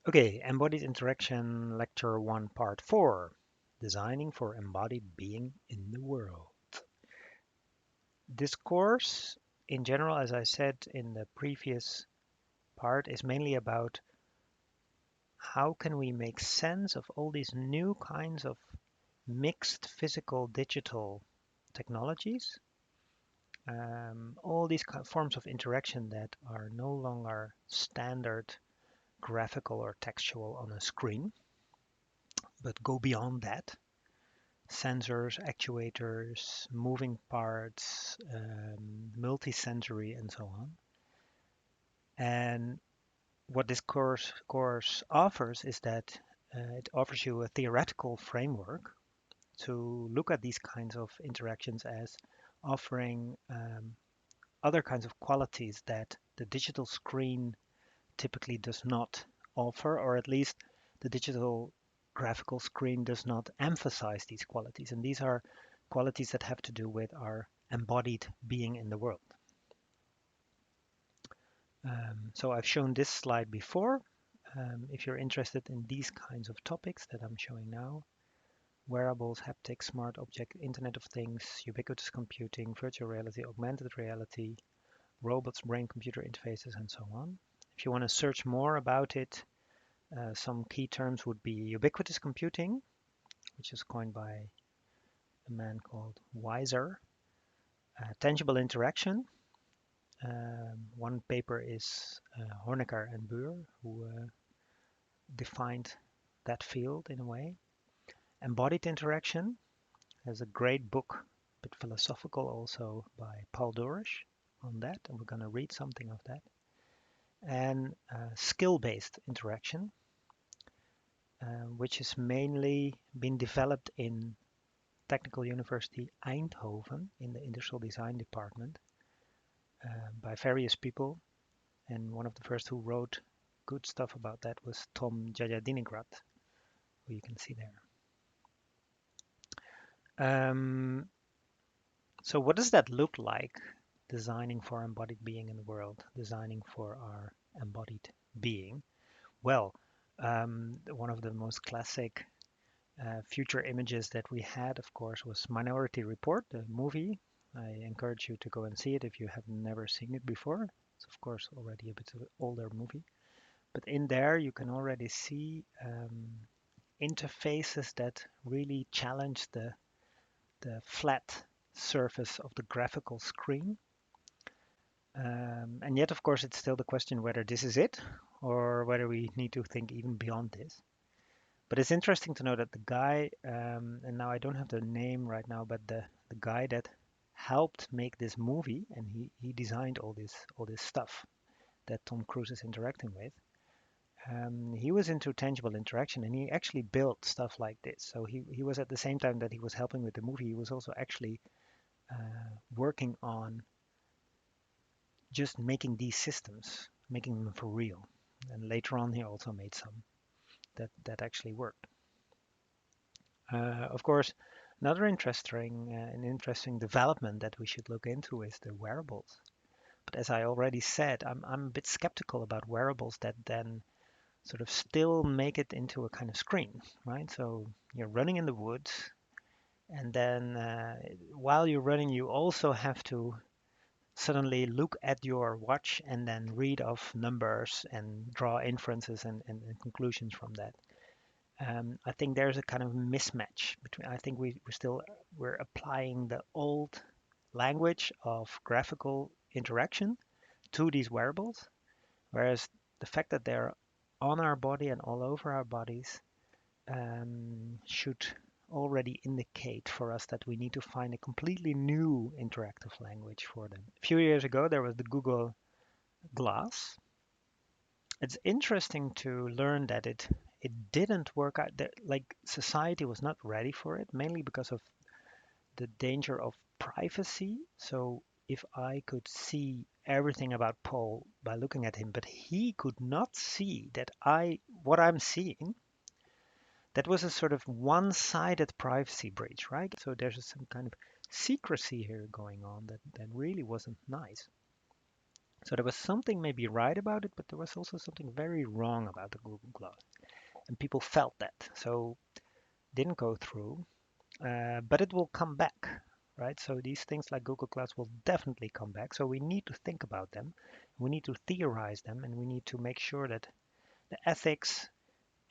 Okay, Embodied Interaction Lecture 1, Part 4, Designing for Embodied Being in the World. This course, in general, as I said in the previous part, is mainly about how can we make sense of all these new kinds of mixed physical digital technologies, all these forms of interaction that are no longer standard graphical or textual on a screen, but go beyond that. Sensors, actuators, moving parts, multi-sensory, and so on. And what this course offers is that it offers you a theoretical framework to look at these kinds of interactions as offering other kinds of qualities that the digital screen typically does not offer, or at least the digital graphical screen does not emphasize these qualities. And these are qualities that have to do with our embodied being in the world. So I've shown this slide before. If you're interested in these kinds of topics that I'm showing now, wearables, haptics, smart object, Internet of Things, ubiquitous computing, virtual reality, augmented reality, robots, brain-computer interfaces, and so on. If you want to search more about it, some key terms would be ubiquitous computing, which is coined by a man called Weiser, tangible interaction. One paper is Honecker and Buhr, who defined that field in a way. Embodied interaction. There's a great book, a bit philosophical also, by Paul Dorisch on that, and we're going to read something of that. And skill-based interaction, which has mainly been developed in Technical University Eindhoven in the Industrial Design Department by various people. And one of the first who wrote good stuff about that was Tom Jajadinegrat, who you can see there. So what does that look like, designing for embodied being in the world, designing for our embodied being? Well, one of the most classic future images that we had, of course, was Minority Report, the movie. I encourage you to go and see it if you have never seen it before. It's, of course, already a bit of an older movie. But in there, you can already see interfaces that really challenge the flat surface of the graphical screen. And yet, of course, it's still the question whether this is it or whether we need to think even beyond this. But it's interesting to know that the guy, and now I don't have the name right now, but the guy that helped make this movie, and he designed all this stuff that Tom Cruise is interacting with. He was into tangible interaction, and he actually built stuff like this. So he was, at the same time that he was helping with the movie, he was also actually working on just making these systems, making them for real. And later on, he also made some that actually worked. Of course, another interesting development that we should look into is the wearables. But as I already said, I'm a bit skeptical about wearables that then sort of still make it into a kind of screen, right? So you're running in the woods, and then while you're running, you also have to suddenly look at your watch and then read off numbers and draw inferences and conclusions from that. I think there's a kind of mismatch between. I think we're applying the old language of graphical interaction to these wearables, whereas the fact that they're on our body and all over our bodies should already indicate for us that we need to find a completely new interactive language for them. A few years ago, there was the Google Glass. It's interesting to learn that it didn't work out. That, like, society was not ready for it, mainly because of the danger of privacy. So if I could see everything about Paul by looking at him, but he could not see that what I'm seeing, that was a sort of one-sided privacy breach, right? So there's some kind of secrecy here going on that really wasn't nice. So there was something maybe right about it, but there was also something very wrong about the Google Glass. And people felt that. So didn't go through, but it will come back, right? So these things like Google Glass will definitely come back. So we need to think about them. We need to theorize them, and we need to make sure that the ethics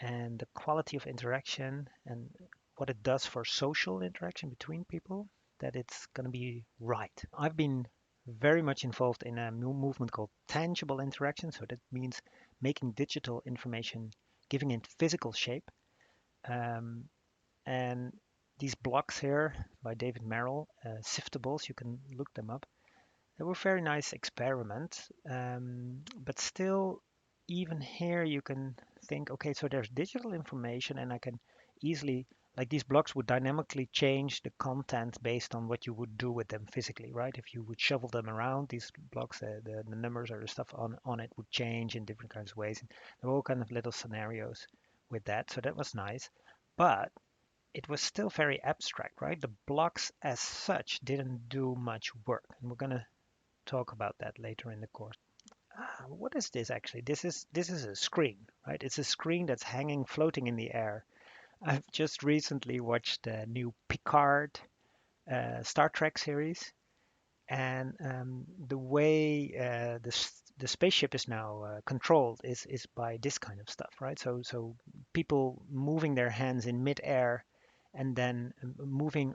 and the quality of interaction and what it does for social interaction between people, that it's going to be right. I've been very much involved in a new movement called tangible interaction. So that means making digital information, giving it physical shape. Um, and these blocks here by David Merrill, siftables, you can look them up. They were very nice experiments, but still, even here you can think, okay, so there's digital information, and I can easily, like these blocks would dynamically change the content based on what you would do with them physically, right? If you would shovel them around, these blocks, the numbers or the stuff on it would change in different kinds of ways. And there were all kind of little scenarios with that, so that was nice. But it was still very abstract, right? The blocks as such didn't do much work, and we're gonna talk about that later in the course. What is this actually? This is a screen, right? It's a screen that's hanging, floating in the air. I've just recently watched the new Picard Star Trek series, and the way the spaceship is now controlled is by this kind of stuff, right? So people moving their hands in midair, and then moving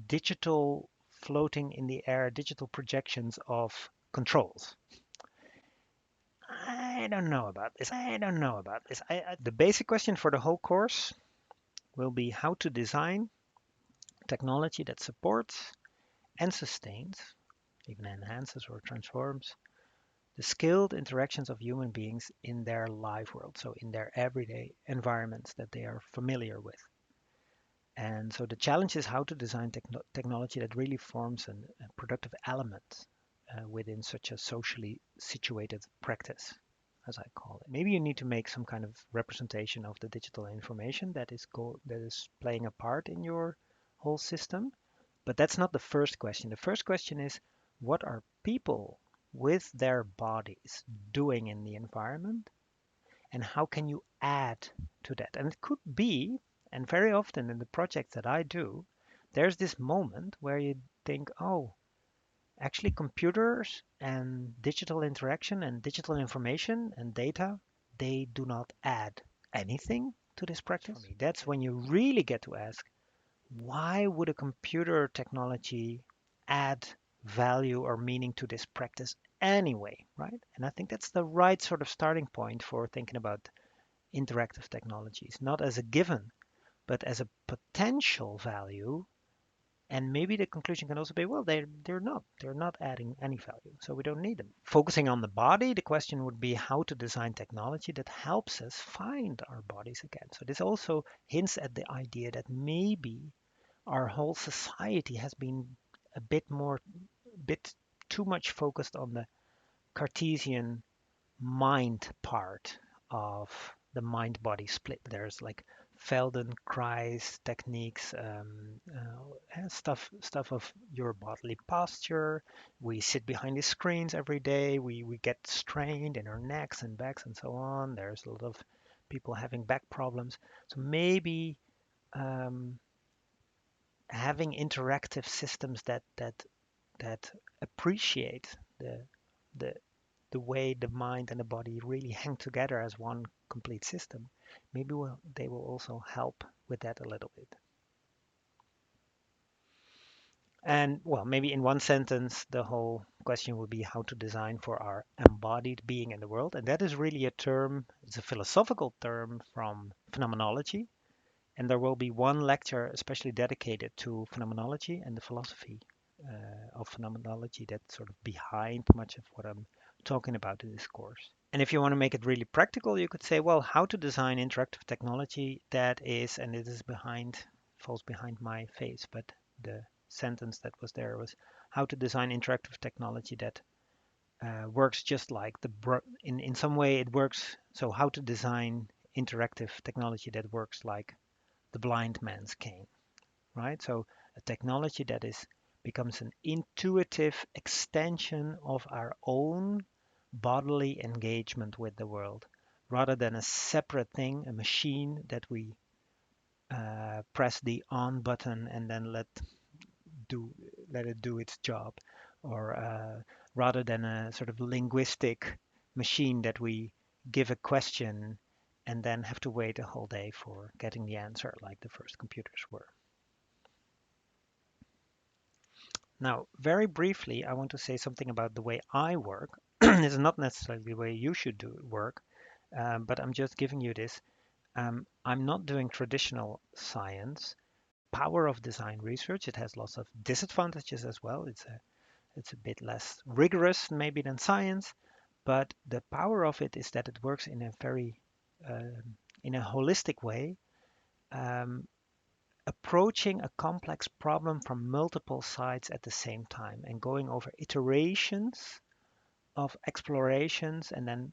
digital floating in the air, digital projections of controls. I don't know about this. I don't know about this. The basic question for the whole course will be how to design technology that supports and sustains, even enhances or transforms, the skilled interactions of human beings in their live world, so in their everyday environments that they are familiar with. And so the challenge is how to design technology that really forms a productive element within such a socially situated practice, as I call it. Maybe you need to make some kind of representation of the digital information that is playing a part in your whole system. But that's not the first question. The first question is, what are people with their bodies doing in the environment, and how can you add to that? And it could be, and very often in the projects that I do, there's this moment where you think, oh, actually computers and digital interaction and digital information and data, they do not add anything to this practice. For me, that's when you really get to ask, why would a computer technology add value or meaning to this practice anyway, right? And I think that's the right sort of starting point for thinking about interactive technologies, not as a given, but as a potential value. And maybe the conclusion can also be, well, they're not adding any value, so we don't need them. Focusing on the body, the question would be how to design technology that helps us find our bodies again. So this also hints at the idea that maybe our whole society has been a bit too much focused on the Cartesian mind part of the mind-body split. There's like Feldenkrais techniques, stuff of your bodily posture. We sit behind the screens every day. We get strained in our necks and backs and so on. There's a lot of people having back problems. So maybe um, having interactive systems that appreciate the the the way the mind and the body really hang together as one complete system, maybe they will also help with that a little bit. And well, maybe in one sentence, the whole question would be how to design for our embodied being in the world. And that is really a term, it's a philosophical term from phenomenology. And there will be one lecture especially dedicated to phenomenology and the philosophy of phenomenology that's sort of behind much of what I'm talking about in this course. And if you want to make it really practical, you could say, well, how to design interactive technology that is, and it is falls behind my face, but the sentence that was there was how to design interactive technology that works just like in some way it works. So how to design interactive technology that works like the blind man's cane, right? So a technology that is becomes an intuitive extension of our own bodily engagement with the world, rather than a separate thing, a machine that we press the on button and then do let it do its job, or rather than a sort of linguistic machine that we give a question and then have to wait a whole day for getting the answer like the first computers were. Now, very briefly, I want to say something about the way I work. It's not necessarily the way you should do work, but I'm just giving you this. I'm not doing traditional science. Power of design research, it has lots of disadvantages as well. It's a bit less rigorous maybe than science, but the power of it is that it works in a very in a holistic way, um, approaching a complex problem from multiple sides at the same time and going over iterations of explorations and then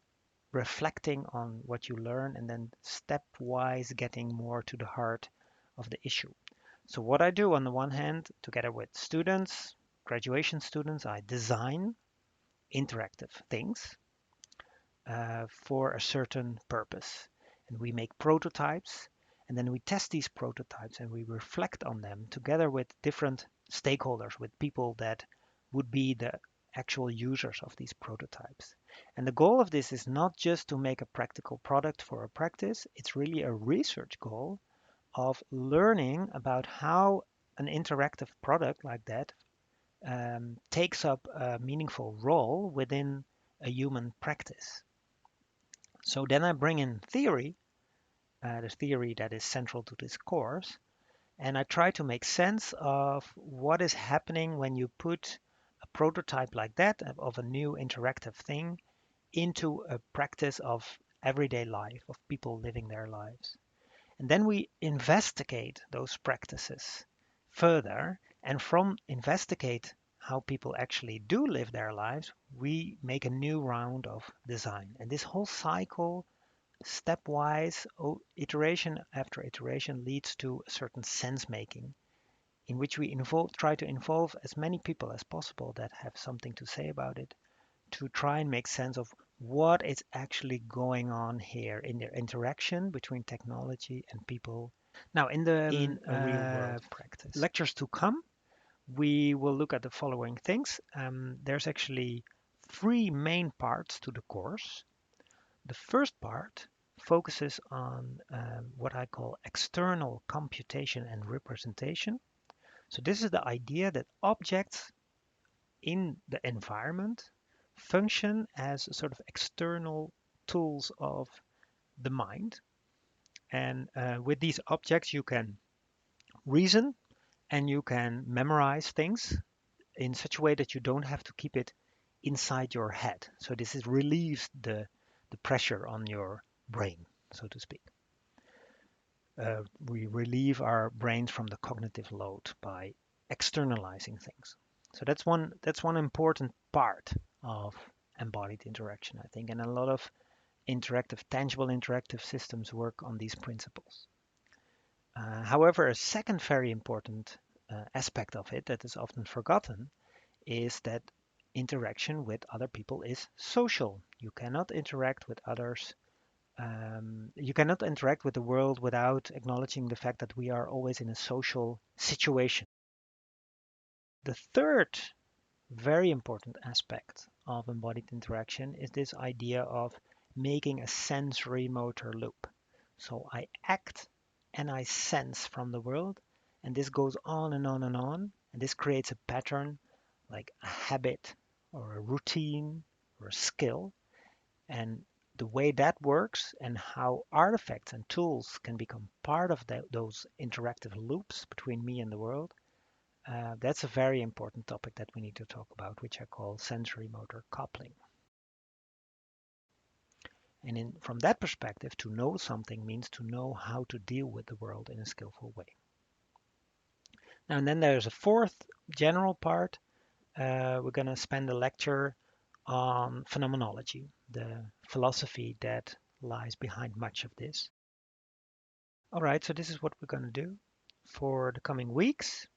reflecting on what you learn and then stepwise getting more to the heart of the issue. So what I do on the one hand, together with students, graduation students, I design interactive things for a certain purpose. And we make prototypes, and then we test these prototypes and we reflect on them together with different stakeholders, with people that would be the actual users of these prototypes. And the goal of this is not just to make a practical product for a practice, it's really a research goal of learning about how an interactive product like that takes up a meaningful role within a human practice. So then I bring in theory, the theory that is central to this course, and I try to make sense of what is happening when you put a prototype like that of a new interactive thing into a practice of everyday life, of people living their lives. And then we investigate those practices further, and from investigate how people actually do live their lives, we make a new round of design. And this whole cycle, stepwise, iteration after iteration, leads to a certain sense making in which we try to involve as many people as possible that have something to say about it to try and make sense of what is actually going on here in their interaction between technology and people. Now, in a real world practice. Lectures to come, we will look at the following things. There's actually three main parts to the course. The first part focuses on what I call external computation and representation. So this is the idea that objects in the environment function as a sort of external tools of the mind. And with these objects, you can reason and you can memorize things in such a way that you don't have to keep it inside your head. So relieves the pressure on your brain, so to speak. We relieve our brains from the cognitive load by externalizing things. So that's one important part of embodied interaction, I think, and a lot of tangible interactive systems work on these principles. However, a second very important aspect of it that is often forgotten is that interaction with other people is social. You cannot interact with others. You cannot interact with the world without acknowledging the fact that we are always in a social situation. The third very important aspect of embodied interaction is this idea of making a sensory motor loop. So I act and I sense from the world, and this goes on and on and on, and this creates a pattern like a habit or a routine or a skill. And the way that works and how artifacts and tools can become part of those interactive loops between me and the world, that's a very important topic that we need to talk about, which I call sensory motor coupling. And from that perspective, to know something means to know how to deal with the world in a skillful way. Now, and then there's a fourth general part. We're going to spend a lecture on phenomenology, the philosophy that lies behind much of this. All right, so this is what we're going to do for the coming weeks.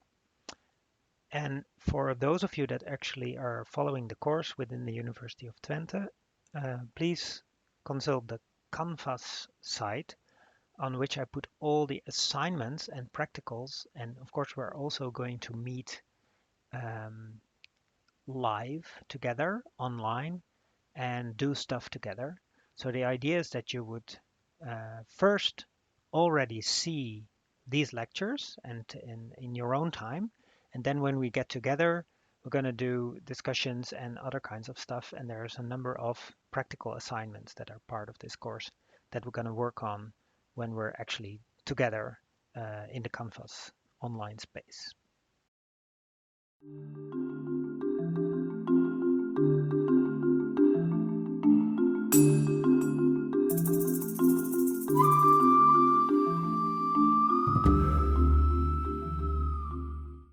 And for those of you that actually are following the course within the University of Twente, please consult the Canvas site on which I put all the assignments and practicals. And of course, we're also going to meet um, live together online and do stuff together. So the idea is that you would first already see these lectures and in your own time. And then when we get together, we're going to do discussions and other kinds of stuff. And there's a number of practical assignments that are part of this course that we're going to work on when we're actually together in the Canvas online space.